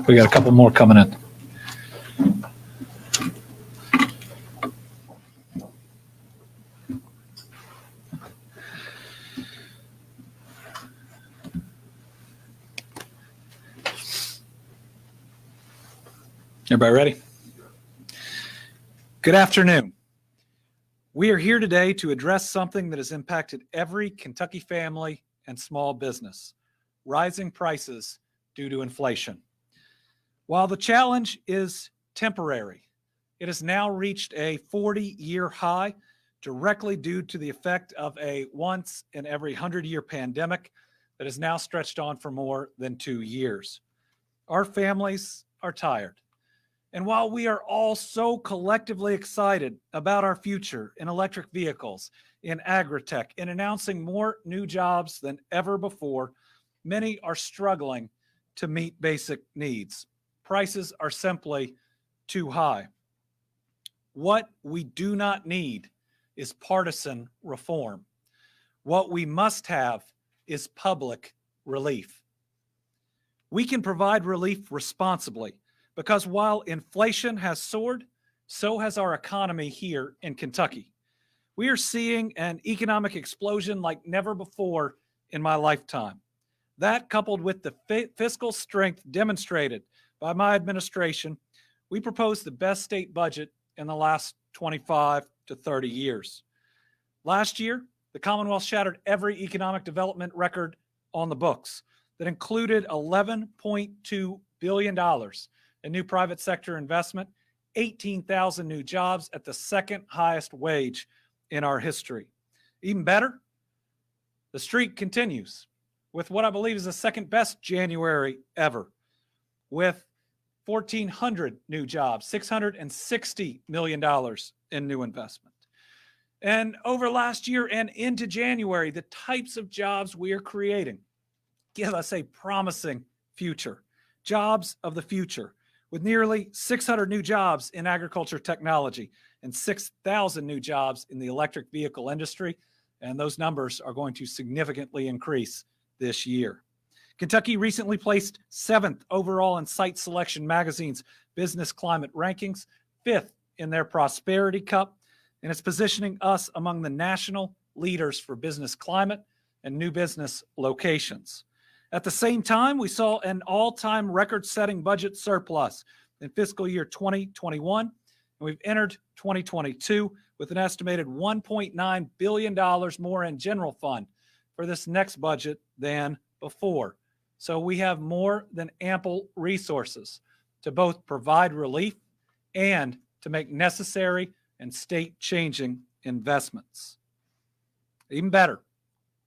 We got a couple more coming in. Everybody ready? Good afternoon. We are here today to address something that has impacted every Kentucky family and small business: rising prices due to inflation. While the challenge is temporary, it has now reached a 40-year high directly due to the effect of a once in every 100-year pandemic that has now stretched on for more than 2 years. Our families are tired. And while we are all so collectively excited about our future in electric vehicles, in agri-tech, in announcing more new jobs than ever before, many are struggling to meet basic needs. Prices are simply too high. What we do not need is partisan reform. What we must have is public relief. We can provide relief responsibly, because while inflation has soared, so has our economy here in Kentucky. We are seeing an economic explosion like never before in my lifetime. That, coupled with the fiscal strength demonstrated by my administration, we propose the best state budget in the last 25 to 30 years. Last year, the Commonwealth shattered every economic development record on the books. That included $11.2 billion in new private sector investment, 18,000 new jobs at the second highest wage in our history. Even better, the streak continues with what I believe is the second best January ever, with 1,400 new jobs, $660 million in new investment. And over last year and into January, the types of jobs we are creating give us a promising future. Jobs of the future, with nearly 600 new jobs in agriculture technology and 6,000 new jobs in the electric vehicle industry. And those numbers are going to significantly increase this year. Kentucky recently placed 7th overall in Site Selection Magazine's Business Climate Rankings, 5th in their Prosperity Cup, and it's positioning us among the national leaders for business climate and new business locations. At the same time, we saw an all-time record-setting budget surplus in fiscal year 2021, and we've entered 2022 with an estimated $1.9 billion more in general fund for this next budget than before. So we have more than ample resources to both provide relief and to make necessary and state-changing investments. Even better,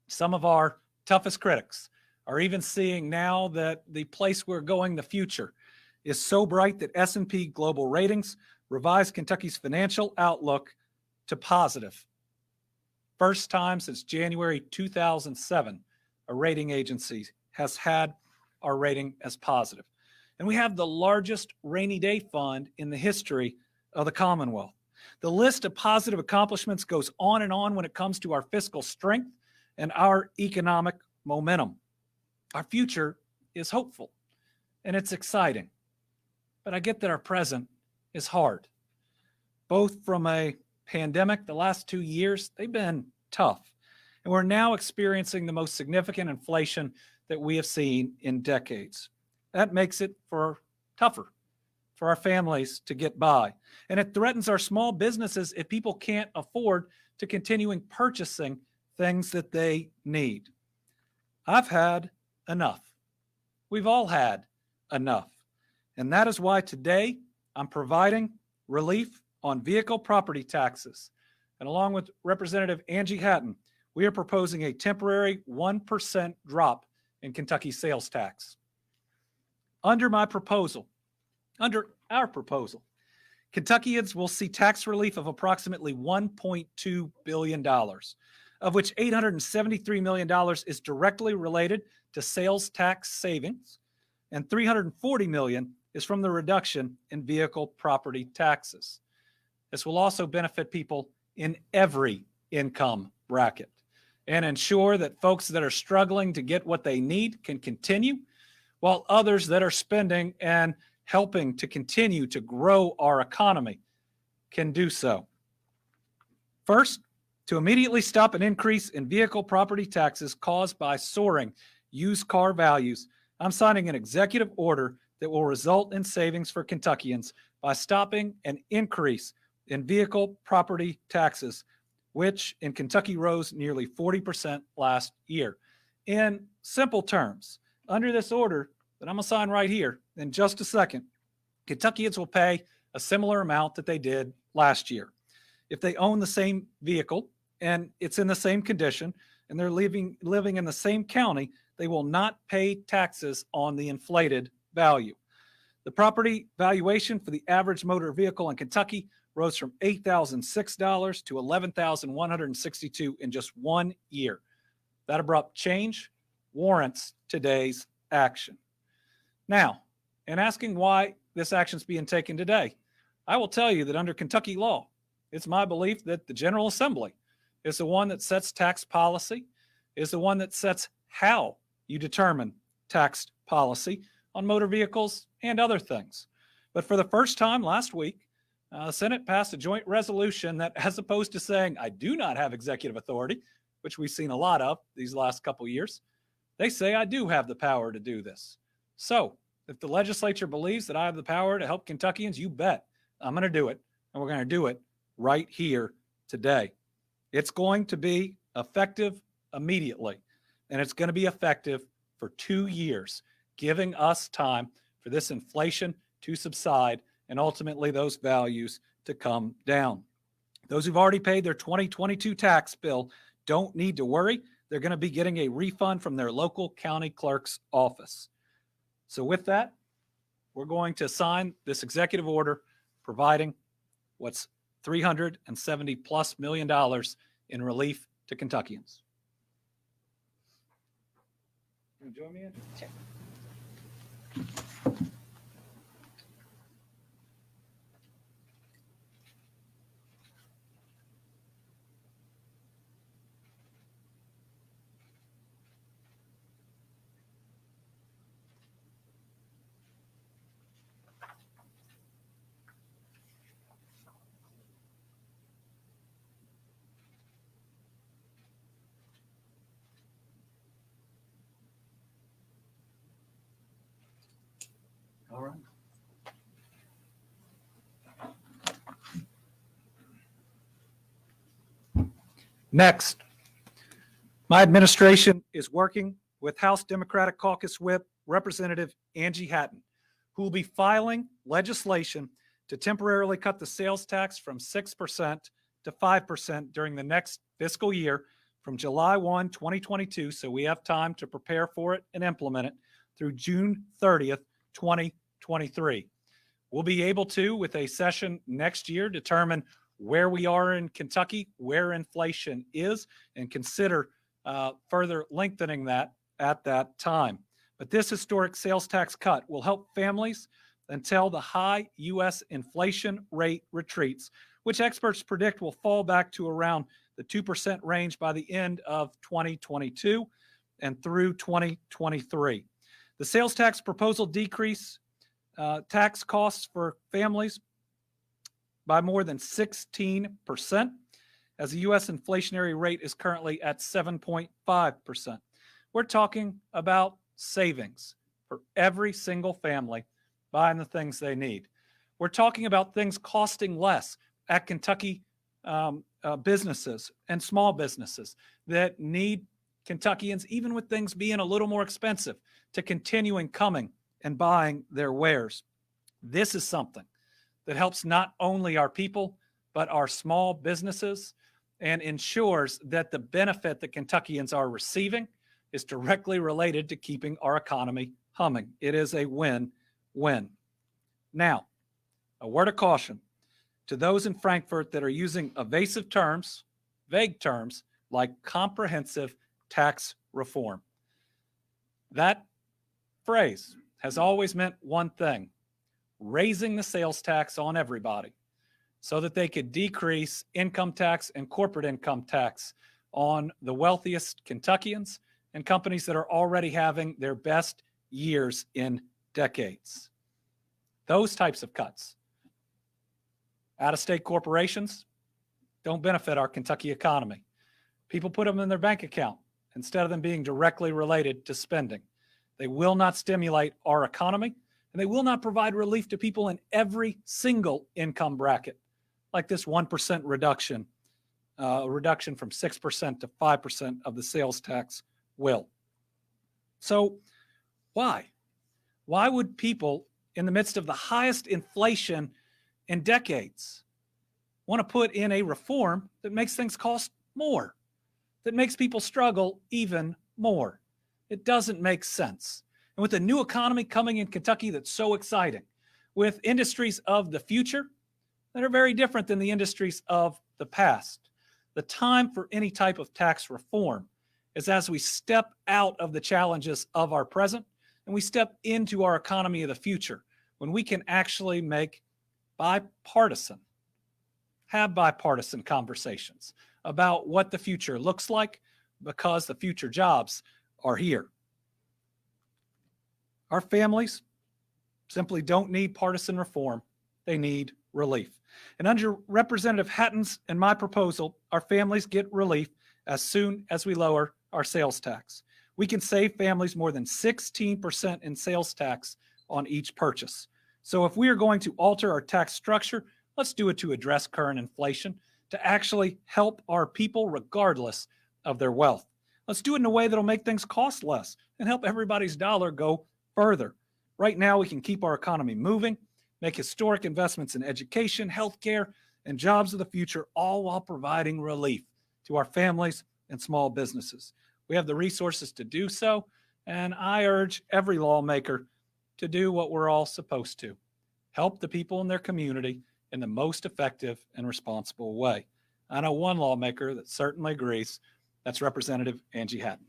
some of our toughest critics are even seeing now that the place we're going, the future, is so bright that S&P Global Ratings revised Kentucky's financial outlook to positive. First time since January 2007, a rating agency has had our rating as positive. And we have the largest rainy day fund in the history of the Commonwealth. The list of positive accomplishments goes on and on when it comes to our fiscal strength and our economic momentum. Our future is hopeful and it's exciting, but I get that our present is hard. Both from a pandemic, the last 2 years, they've been tough, and we're now experiencing the most significant inflation that we have seen in decades. That makes it tougher for our families to get by, and it threatens our small businesses if people can't afford to continuing purchasing things that they need. I've had enough. We've all had enough. And that is why today I'm providing relief on vehicle property taxes. And along with Representative Angie Hatton, we are proposing a temporary 1% drop in Kentucky sales tax. Under our proposal, Kentuckians will see tax relief of approximately $1.2 billion, of which $873 million is directly related to sales tax savings, and $340 million is from the reduction in vehicle property taxes. This will also benefit people in every income bracket and ensure that folks that are struggling to get what they need can continue, while others that are spending and helping to continue to grow our economy can do so. First, to immediately stop an increase in vehicle property taxes caused by soaring used car values, I'm signing an executive order that will result in savings for Kentuckians by stopping an increase in vehicle property taxes, which in Kentucky rose nearly 40% last year. In simple terms, under this order that I'm going to sign right here in just a second, Kentuckians will pay a similar amount that they did last year. If they own the same vehicle and it's in the same condition and they're living in the same county, they will not pay taxes on the inflated value. The property valuation for the average motor vehicle in Kentucky rose from $8,006 to $11,162 in just 1 year. That abrupt change warrants today's action. Now, in asking why this action is being taken today, I will tell you that under Kentucky law, it's my belief that the General Assembly is the one that sets tax policy, is the one that sets how you determine tax policy on motor vehicles and other things. But for the first time last week, the Senate passed a joint resolution that, as opposed to saying, I do not have executive authority, which we've seen a lot of these last couple of years, they say I do have the power to do this. So if the legislature believes that I have the power to help Kentuckians, you bet I'm going to do it. And we're going to do it right here today. It's going to be effective immediately, and it's going to be effective for 2 years, giving us time for this inflation to subside and ultimately those values to come down. Those who've already paid their 2022 tax bill don't need to worry. They're going to be getting a refund from their local county clerk's office. So with that, we're going to sign this executive order providing what's $370+ million in relief to Kentuckians. You join me, Andrew? Sure. All right. Next, my administration is working with House Democratic Caucus Whip Representative Angie Hatton, who will be filing legislation to temporarily cut the sales tax from 6% to 5% during the next fiscal year from July 1, 2022, so we have time to prepare for it and implement it, through June 30th, 2023. We'll be able to, with a session next year, determine where we are in Kentucky, where inflation is, and consider further lengthening that at that time. But this historic sales tax cut will help families until the high U.S. inflation rate retreats, which experts predict will fall back to around the 2% range by the end of 2022 and through 2023. The sales tax proposal decrease tax costs for families by more than 16%, as the U.S. inflationary rate is currently at 7.5%. We're talking about savings for every single family buying the things they need. We're talking about things costing less at Kentucky businesses and small businesses that need Kentuckians, even with things being a little more expensive, to continuing coming and buying their wares. This is something that helps not only our people, but our small businesses, and ensures that the benefit that Kentuckians are receiving is directly related to keeping our economy humming. It is a win-win. Now, a word of caution to those in Frankfort that are using evasive terms, vague terms, like comprehensive tax reform. That phrase has always meant one thing: raising the sales tax on everybody so that they could decrease income tax and corporate income tax on the wealthiest Kentuckians and companies that are already having their best years in decades. Those types of cuts, out-of-state corporations, don't benefit our Kentucky economy. People put them in their bank account instead of them being directly related to spending. They will not stimulate our economy, and they will not provide relief to people in every single income bracket, like this 1% reduction, a reduction from 6% to 5% of the sales tax will. So why? Why would people in the midst of the highest inflation in decades want to put in a reform that makes things cost more, that makes people struggle even more? It doesn't make sense. And with a new economy coming in Kentucky that's so exciting, with industries of the future that are very different than the industries of the past, the time for any type of tax reform is as we step out of the challenges of our present and we step into our economy of the future, when we can actually have bipartisan conversations about what the future looks like, because the future jobs are here. Our families simply don't need partisan reform. They need relief. And under Representative Hatton's and my proposal, our families get relief as soon as we lower our sales tax. We can save families more than 16% in sales tax on each purchase. So if we are going to alter our tax structure, let's do it to address current inflation, to actually help our people regardless of their wealth. Let's do it in a way that'll make things cost less and help everybody's dollar go further. Right now, we can keep our economy moving, make historic investments in education, healthcare, and jobs of the future, all while providing relief to our families and small businesses. We have the resources to do so, and I urge every lawmaker to do what we're all supposed to: help the people in their community in the most effective and responsible way. I know one lawmaker that certainly agrees. That's Representative Angie Hatton.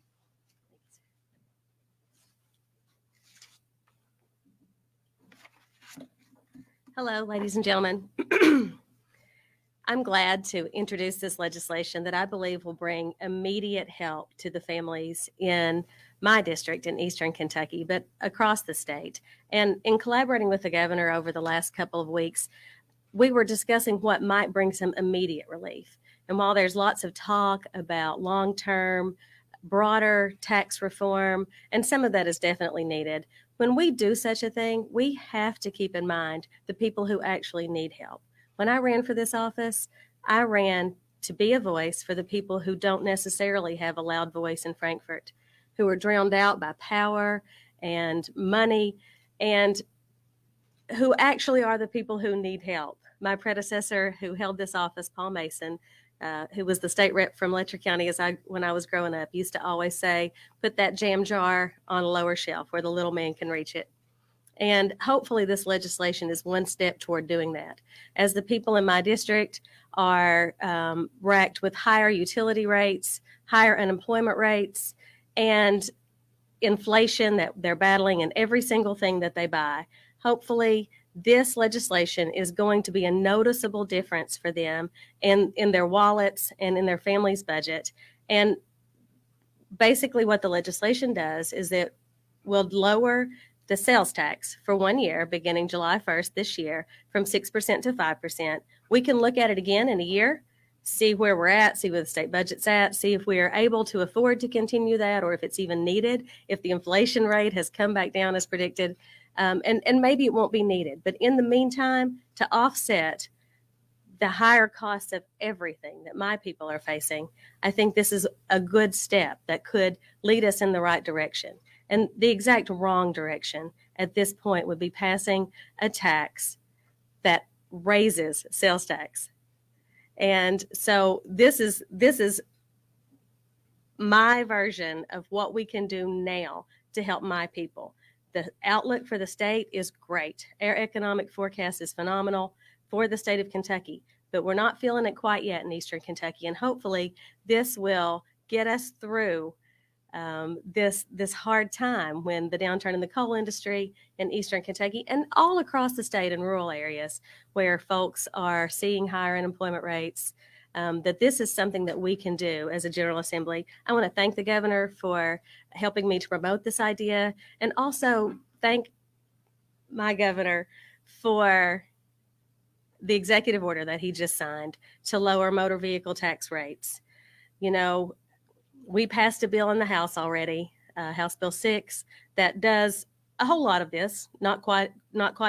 Hello, ladies and gentlemen. I'm glad to introduce this legislation that I believe will bring immediate help to the families in my district in Eastern Kentucky, but across the state. And in collaborating with the governor over the last couple of weeks, we were discussing what might bring some immediate relief. And while there's lots of talk about long-term, broader tax reform, and some of that is definitely needed, when we do such a thing, we have to keep in mind the people who actually need help. When I ran for this office, I ran to be a voice for the people who don't necessarily have a loud voice in Frankfort, who are drowned out by power and money, and who actually are the people who need help. My predecessor who held this office, Paul Mason, who was the state rep from Letcher County when I was growing up, used to always say, put that jam jar on a lower shelf where the little man can reach it. And hopefully this legislation is one step toward doing that. As the people in my district are racked with higher utility rates, higher unemployment rates, and inflation that they're battling in every single thing that they buy, hopefully this legislation is going to be a noticeable difference for them in their wallets and in their family's budget. And basically what the legislation does is that will lower the sales tax for 1 year, beginning July 1st this year, from 6% to 5%. We can look at it again in a year, see where we're at, see where the state budget's at, see if we are able to afford to continue that, or if it's even needed, if the inflation rate has come back down as predicted, and maybe it won't be needed. But in the meantime, to offset the higher costs of everything that my people are facing, I think this is a good step that could lead us in the right direction. And the exact wrong direction at this point would be passing a tax that raises sales tax. And so this is my version of what we can do now to help my people. The outlook for the state is great. Our economic forecast is phenomenal for the state of Kentucky, but we're not feeling it quite yet in Eastern Kentucky. And hopefully this will get us through this hard time when the downturn in the coal industry in Eastern Kentucky and all across the state in rural areas where folks are seeing higher unemployment rates, that this is something that we can do as a General Assembly. I want to thank the governor for helping me to promote this idea, and also thank my governor for the executive order that he just signed to lower motor vehicle tax rates. You know, we passed a bill in the House already, House Bill 6, that does a whole lot of this, not quite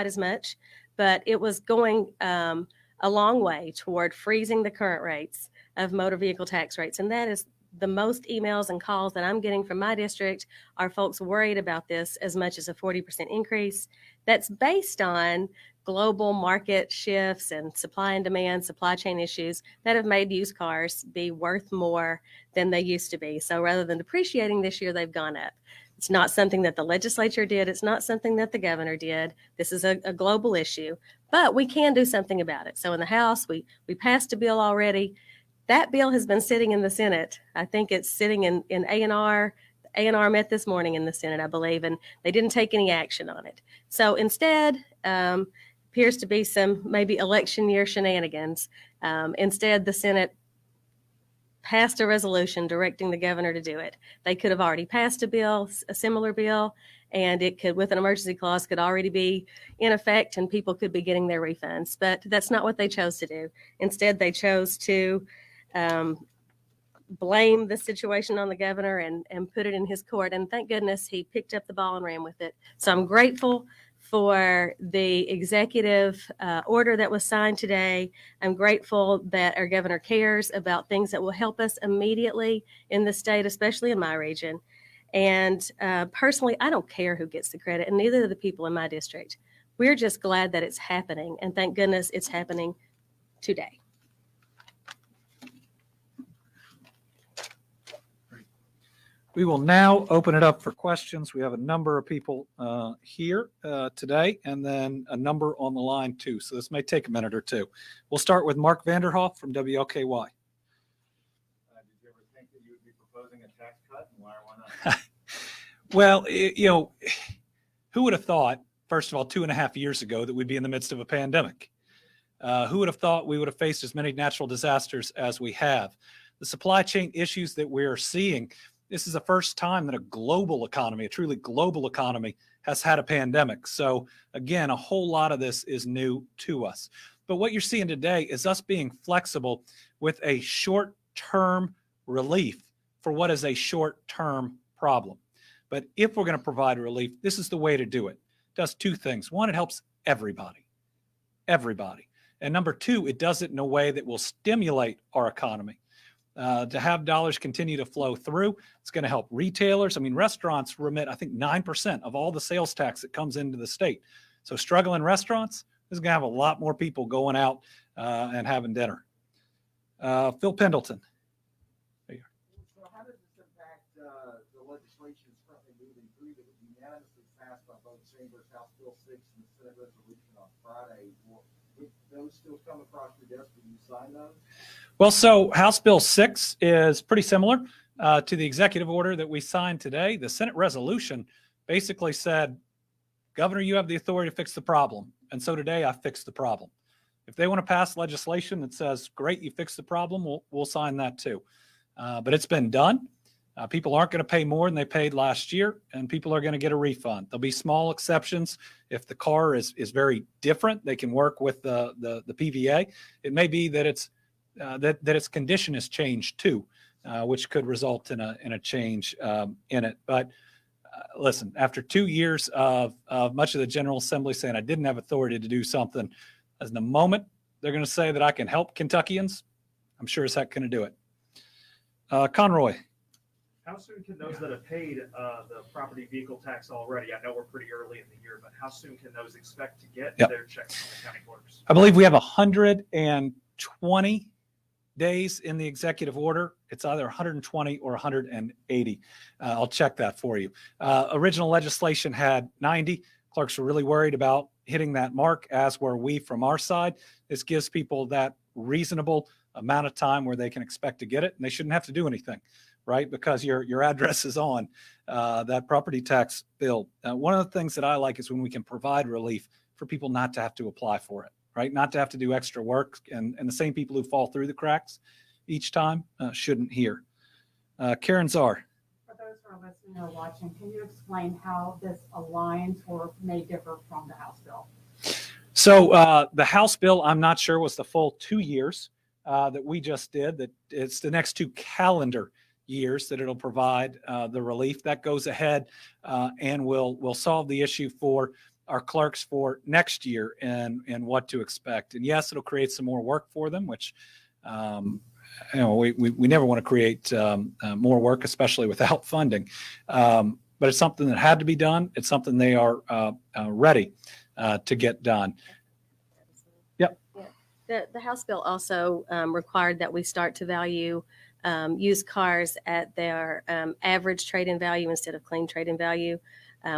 as much, but it was going a long way toward freezing the current rates of motor vehicle tax rates. And that is the most emails and calls that I'm getting from my district are folks worried about this as much as a 40% increase. That's based on global market shifts and supply and demand, supply chain issues that have made used cars be worth more than they used to be. So rather than depreciating this year, they've gone up. It's not something that the legislature did. It's not something that the governor did. This is a global issue, but we can do something about it. So in the House, we passed a bill already. That bill has been sitting in the Senate. I think it's sitting in A&R. A&R met this morning in the Senate, I believe, and they didn't take any action on it. So instead, appears to be some maybe election year shenanigans. Instead, the Senate passed a resolution directing the governor to do it. They could have already passed a bill, a similar bill, and it could, with an emergency clause, could already be in effect and people could be getting their refunds. But that's not what they chose to do. Instead, they chose to blame the situation on the governor and put it in his court. And thank goodness he picked up the ball and ran with it. So I'm grateful for the executive order that was signed today. I'm grateful that our governor cares about things that will help us immediately in the state, especially in my region. And personally, I don't care who gets the credit, and neither do the people in my district. We're just glad that it's happening, and thank goodness it's happening today. We will now open it up for questions. We have a number of people here today and then a number on the line too. So this may take a minute or two. We'll start with Mark Vanderhoff from WLKY. Did you ever think that you would be proposing a tax cut, and why or why not? Well, you know, who would have thought, first of all, 2.5 years ago that we'd be in the midst of a pandemic? Who would have thought we would have faced as many natural disasters as we have? The supply chain issues that we're seeing, this is the first time that a global economy, a truly global economy, has had a pandemic. So again, a whole lot of this is new to us. But what you're seeing today is us being flexible with a short-term relief for what is a short-term problem. But if we're going to provide relief, this is the way to do it. It does two things. One, it helps everybody. And number two, it does it in a way that will stimulate our economy. To have dollars continue to flow through, it's going to help retailers. I mean, restaurants remit, I think, 9% of all the sales tax that comes into the state. So struggling restaurants, this is going to have a lot more people going out and having dinner. Phil Pendleton. So how does this impact the legislation that's currently moving through that was unanimously passed by both chambers, House Bill 6 and the Senate resolution on Friday? Would those still come across your desk when you sign those? Well, so House Bill 6 is pretty similar to the executive order that we signed today. The Senate resolution basically said, Governor, you have the authority to fix the problem. And so today I fixed the problem. If they want to pass legislation that says, great, you fixed the problem, we'll sign that too. But it's been done. People aren't going to pay more than they paid last year, and people are going to get a refund. There'll be small exceptions. If the car is very different, they can work with the PVA. It may be that it's that its condition has changed too, which could result in a change in it. But listen, after 2 years of much of the General Assembly saying I didn't have authority to do something, as the moment they're going to say that I can help Kentuckians, I'm sure as heck going to do it. Conroy. How soon can those that have paid the property vehicle tax already, I know we're pretty early in the year, but how soon can those expect to get their checks from the county clerks? I believe we have 120 days in the executive order. It's either 120 or 180. I'll check that for you. Original legislation had 90. Clerks were really worried about hitting that mark, as were we from our side. This gives people that reasonable amount of time where they can expect to get it, and they shouldn't have to do anything, right? Because your address is on that property tax bill. One of the things that I like is when we can provide relief for people not to have to apply for it, right? Not to have to do extra work, and the same people who fall through the cracks, each time shouldn't hear. Karen Czar. For those who are listening or watching, can you explain how this aligns or may differ from the House bill? So the House bill, I'm not sure, was the full 2 years that we just did. That it's the next 2 calendar years that it'll provide the relief that goes ahead and will solve the issue for our clerks for next year and what to expect. And yes, it'll create some more work for them, which we never want to create more work, especially without funding. But it's something that had to be done. It's something they are ready to get done. Yep. Yeah. The House bill also required that we start to value used cars at their average trade-in value instead of clean trade-in value,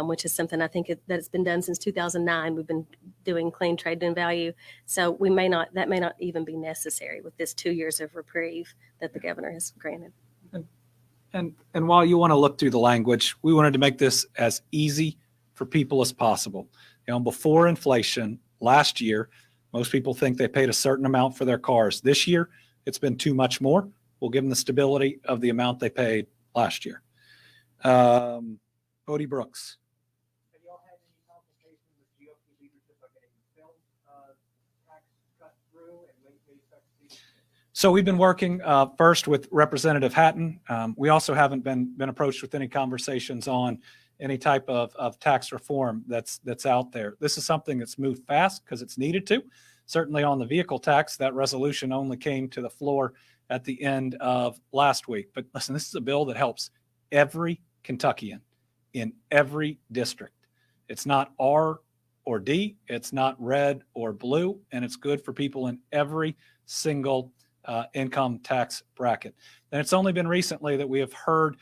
which is something I think that it's been done since 2009. We've been doing clean trade-in value. So that may not even be necessary with this 2 years of reprieve that the governor has granted. And while you want to look through the language, we wanted to make this as easy for people as possible. Before inflation, last year, most people think they paid a certain amount for their cars. This year, it's been too much more. We'll give them the stability of the amount they paid last year. Bodie Brooks. Have you all had any consultation with GOP leadership about getting sales tax cut through and when you expect to see? So we've been working first with Representative Hatton. We also haven't been approached with any conversations on any type of tax reform that's out there. This is something that's moved fast because it's needed to. Certainly on the vehicle tax, that resolution only came to the floor at the end of last week. But listen, this is a bill that helps every Kentuckian in every district. It's not R or D, it's not red or blue, and it's good for people in every single income tax bracket. And it's only been recently that we have heard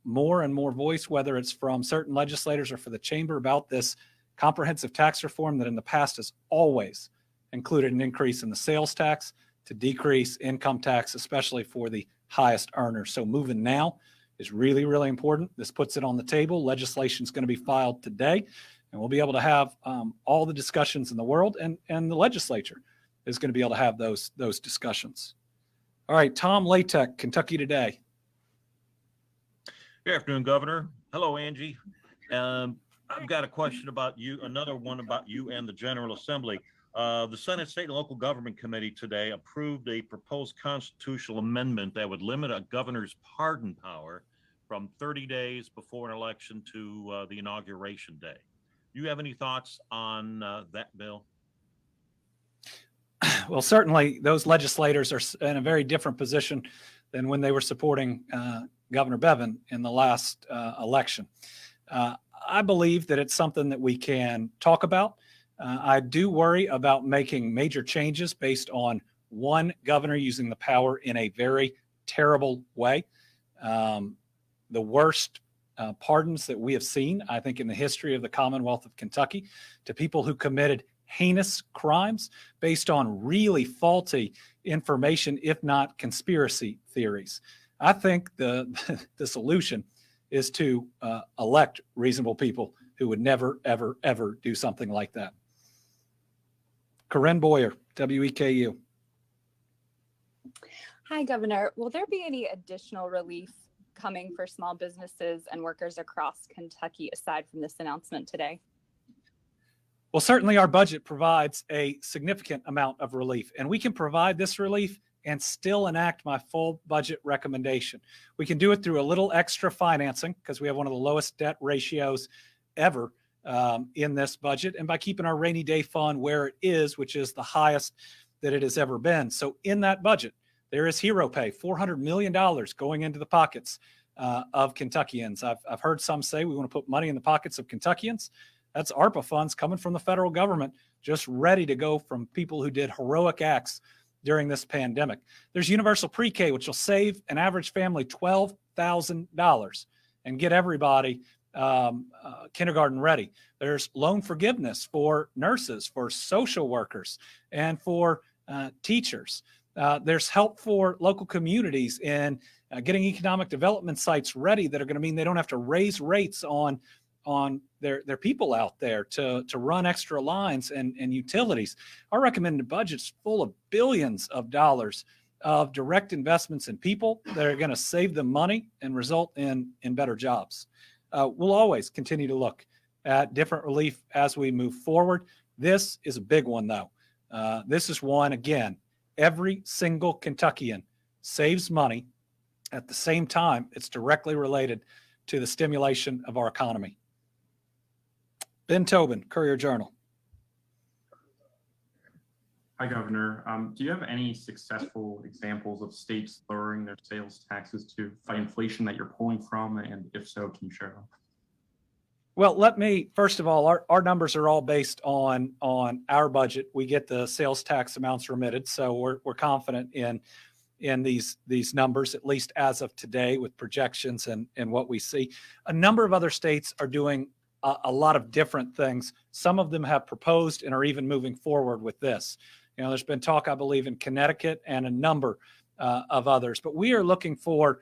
more and more voice, whether it's from certain legislators or for the chamber, about this comprehensive tax reform that in the past has always included an increase in the sales tax to decrease income tax, especially for the highest earners. So moving now is really, really important. This puts it on the table. Legislation is going to be filed today, and we'll be able to have all the discussions in the world, and the legislature is going to be able to have those discussions. All right, Tom Latek, Kentucky Today. Good afternoon, Governor. Hello, Angie. I've got a question about you, another one about you and the General Assembly. The Senate State and Local Government Committee today approved a proposed constitutional amendment that would limit a governor's pardon power from 30 days before an election to the inauguration day. Do you have any thoughts on that bill? Well, certainly those legislators are in a very different position than when they were supporting Governor Bevin in the last election. I believe that it's something that we can talk about. I do worry about making major changes based on one governor using the power in a very terrible way. The worst pardons that we have seen, I think, in the history of the Commonwealth of Kentucky, to people who committed heinous crimes based on really faulty information, if not conspiracy theories. I think the solution is to elect reasonable people who would never, ever, ever do something like that. Corinne Boyer, WEKU. Hi, Governor. Will there be any additional relief coming for small businesses and workers across Kentucky aside from this announcement today? Well, certainly our budget provides a significant amount of relief, and we can provide this relief and still enact my full budget recommendation. We can do it through a little extra financing because we have one of the lowest debt ratios ever in this budget, and by keeping our rainy day fund where it is, which is the highest that it has ever been. So in that budget, there is hero pay, $400 million going into the pockets of Kentuckians. I've heard some say we want to put money in the pockets of Kentuckians. That's ARPA funds coming from the federal government, just ready to go from people who did heroic acts during this pandemic. There's universal pre-K, which will save an average family $12,000 and get everybody kindergarten ready. There's loan forgiveness for nurses, for social workers, and for teachers. There's help for local communities in getting economic development sites ready that are going to mean they don't have to raise rates on their people out there to run extra lines and utilities. Our recommended budget's full of billions of dollars of direct investments in people that are going to save them money and result in better jobs. We'll always continue to look at different relief as we move forward. This is a big one, though. This is one, again, every single Kentuckian saves money. At the same time, it's directly related to the stimulation of our economy. Ben Tobin, Courier-Journal. Hi, Governor. Do you have any successful examples of states lowering their sales taxes to fight inflation that you're pulling from? And if so, can you share them? Well, let me, first of all, our numbers are all based on our budget. We get the sales tax amounts remitted, so we're confident in these numbers, at least as of today, with projections and what we see. A number of other states are doing a lot of different things. Some of them have proposed and are even moving forward with this. You know, there's been talk, I believe, in Connecticut and a number of others. But we are looking for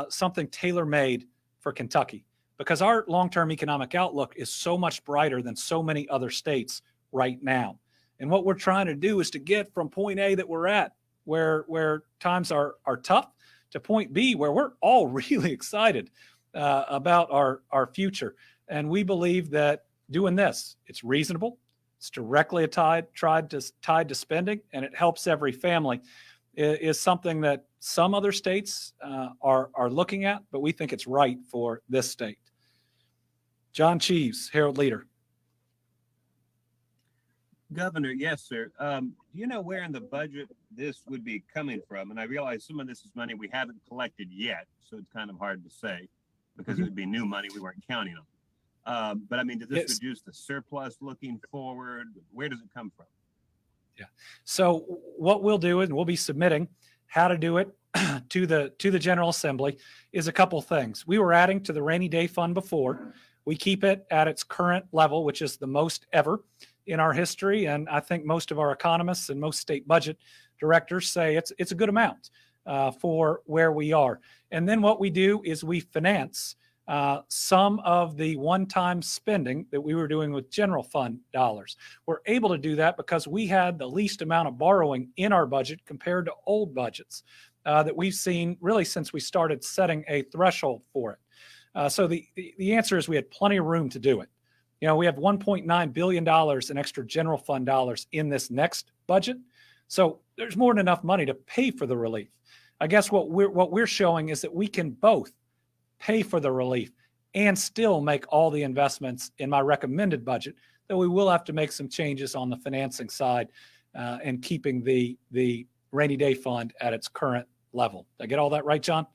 something tailor-made for Kentucky because our long-term economic outlook is so much brighter than so many other states right now. And what we're trying to do is to get from point A that we're at, where times are tough, to point B, where we're all really excited about our future. And we believe that doing this, it's reasonable, it's directly tied to spending, and it helps every family, is something that some other states are looking at, but we think it's right for this state. John Cheeves, Herald Leader. Governor, yes, sir. Do you know where in the budget this would be coming from? And I realize some of this is money we haven't collected yet, so it's kind of hard to say because it would be new money we weren't counting on. But I mean, does this reduce the surplus looking forward? Where does it come from? Yeah. So what we'll do, and we'll be submitting how to do it to the General Assembly, is a couple things. We were adding to the rainy day fund before. We keep it at its current level, which is the most ever in our history. And I think most of our economists and most state budget directors say it's a good amount for where we are. And then what we do is we finance some of the one-time spending that we were doing with general fund dollars. We're able to do that because we had the least amount of borrowing in our budget compared to old budgets that we've seen really since we started setting a threshold for it. So the answer is we had plenty of room to do it. You know, we have $1.9 billion in extra general fund dollars in this next budget. So there's more than enough money to pay for the relief. I guess what we're showing is that we can both pay for the relief and still make all the investments in my recommended budget, though we will have to make some changes on the financing side and keeping the rainy day fund at its current level. Did I get all that right, John?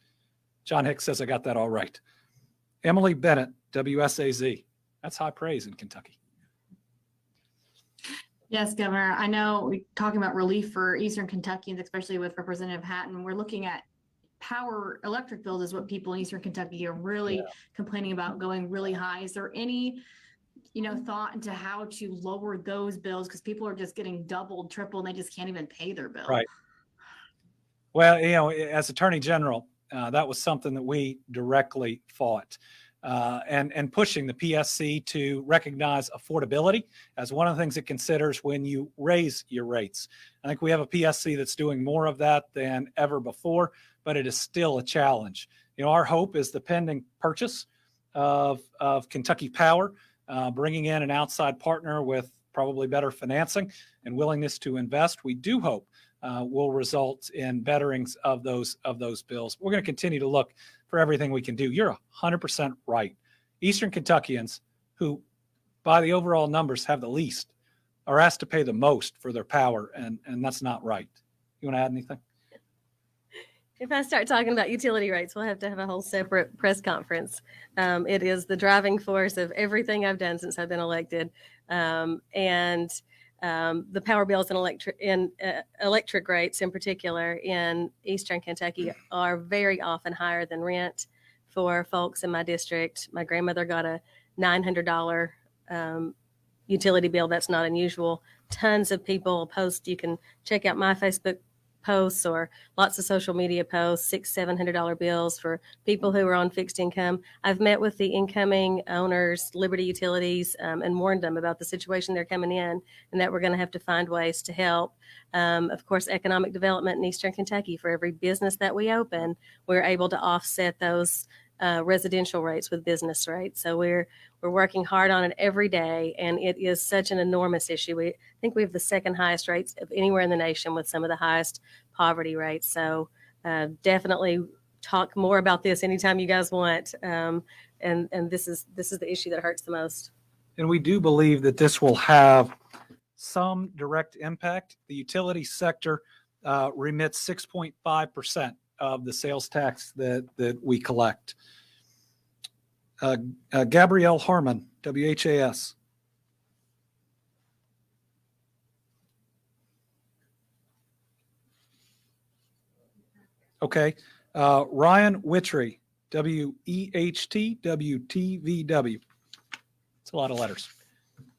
John Hicks says I got that all right. Emily Bennett, WSAZ. That's high praise in Kentucky. Yes, Governor. I know we're talking about relief for Eastern Kentuckians, especially with Representative Hatton. We're looking at power, electric bills is what people in Eastern Kentucky are really complaining about going really high. Is there any, thought into how to lower those bills? Because people are just getting doubled, tripled, and they just can't even pay their bill. Right. Well, as Attorney General, that was something that we directly fought. And pushing the PSC to recognize affordability as one of the things it considers when you raise your rates. I think we have a PSC that's doing more of that than ever before, but it is still a challenge. Our hope is the pending purchase of Kentucky Power, bringing in an outside partner with probably better financing and willingness to invest. We do hope will result in betterings of those bills. We're going to continue to look for everything we can do. You're 100% right. Eastern Kentuckians, who by the overall numbers have the least, are asked to pay the most for their power, and that's not right. You want to add anything? If I start talking about utility rates, we'll have to have a whole separate press conference. It is the driving force of everything I've done since I've been elected. The power bills and electric rates in particular in Eastern Kentucky are very often higher than rent for folks in my district. My grandmother got a $900 utility bill. That's not unusual. Tons of people post. You can check out my Facebook posts or lots of social media posts, $600-700 bills for people who are on fixed income. I've met with the incoming owners, Liberty Utilities, and warned them about the situation they're coming in and that we're going to have to find ways to help. Of course, economic development in Eastern Kentucky, for every business that we open, we're able to offset those residential rates with business rates. So we're working hard on it every day, and it is such an enormous issue. I think we have the second highest rates of anywhere in the nation with some of the highest poverty rates. So definitely talk more about this anytime you guys want. And this is the issue that hurts the most. And we do believe that this will have some direct impact. The utility sector remits 6.5% of the sales tax that we collect. Gabrielle Harmon, WHAS. Okay. Ryan Witry, WEHT, WTVW. It's a lot of letters.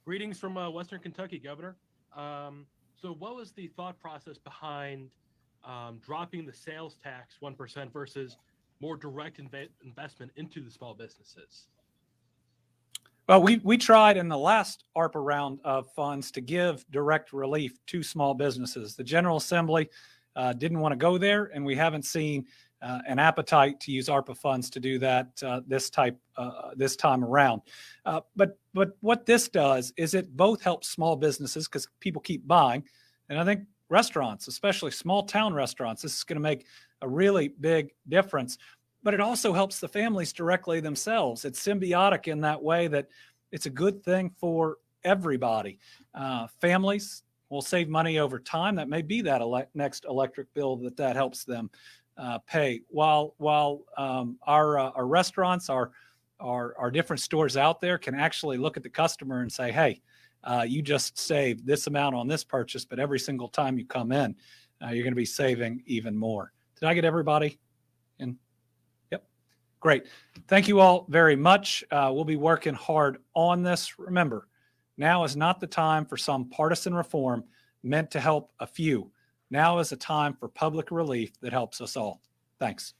Greetings from Western Kentucky, Governor. So what was the thought process behind dropping the sales tax 1% versus more direct investment into the small businesses? Well, we tried in the last ARPA round of funds to give direct relief to small businesses. The General Assembly didn't want to go there, and we haven't seen an appetite to use ARPA funds to do that this time around. But what this does is it both helps small businesses because people keep buying, and I think restaurants, especially small town restaurants, this is going to make a really big difference. But it also helps the families directly themselves. It's symbiotic in that way that it's a good thing for everybody. Families will save money over time. That may be that next electric bill that helps them pay. While our restaurants, our different stores out there can actually look at the customer and say, hey, you just saved this amount on this purchase, but every single time you come in, you're going to be saving even more. Did I get everybody in? Yep. Great. Thank you all very much. We'll be working hard on this. Remember, now is not the time for some partisan reform meant to help a few. Now is a time for public relief that helps us all. Thanks.